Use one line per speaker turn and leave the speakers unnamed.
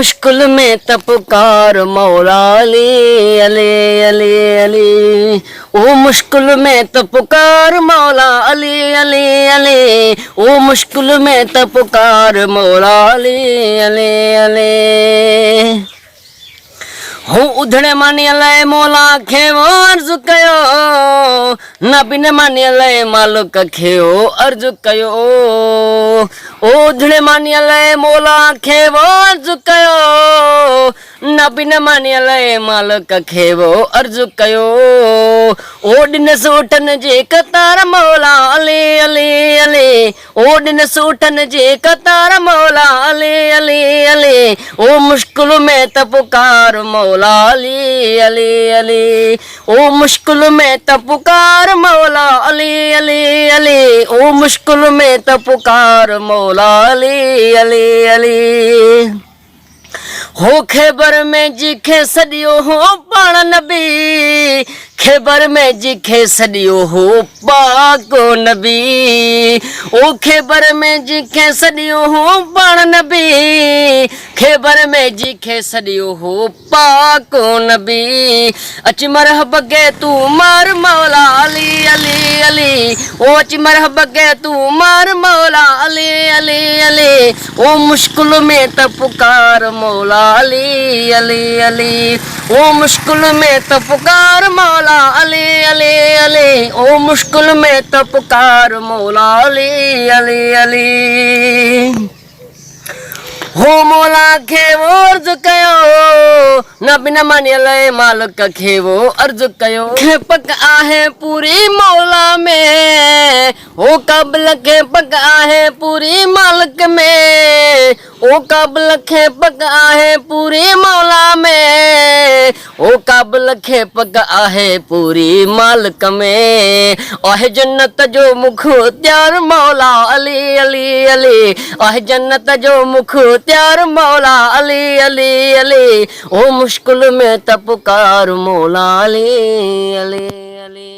मुश्किल में तपुकार मौला अली अली अली अली। ओ मुश्किल में तपुकार मौला अली अली अली। ओ मुश्किल में तपुकार मौला अली अली अली। हूँ उधड़े मानी अलाए मौला खे वो अर्ज कयो, नबी ने मानी अलाए मालिक खे वो अर्ज कयो। उधड़े मानी अलाए मौला खे वो अर्ज कयो, नबी ने मानी अलाए मालिक खे वो अर्ज कयो। ओडिन सूटन जे कतार मौला अली अली अली। ओडिन सूटन जे कतार मौला अली अली अली। ओ मुश्किल में तपुकार मौला अली अली अली। ओ मुश्किल में तपुकार मौला अली अली अली। ओ मुश्किल में तपुकार मौला अली अली अली। हो खैबर में जिखे सदियो हो पाण नबी, खैबर में जिखे सदियो हो पाको नबी। ओ खैबर में जिखे सदियो हो पाण नबी, खैबर में जिखे सदियो हो पाको नबी। अच मरहब के तू मार मौला अली अली अली। ओ अच मरहब के तू मार मौला अली अली अली। ओ मुश्किल में तपुकार मौला अली अली अली। ओ मुश्किल में तपुकार मौला अली अली अली। ओ मुश्किल में तपुकार मौला अली अली अली। हो मौला खे वो अर्ज कयो, नबी न मानी अलाए मालिक खे वो अर्ज कयो। खे पक आहे पूरी मौला में, ओ काबिल खे पक आहे पूरी मालिक में। ओ काबिल खे पक आहे पूरी मौला में। ओ काबिल खे पक आहे पूरी मालिक में। ओह जन्नत जो मुख त्यार मौला अली अली अली। ओह जन्नत जो मुख त्यार मौला अली अली अली। ओ मुश्किल में तपुकार मौला अली अली अली।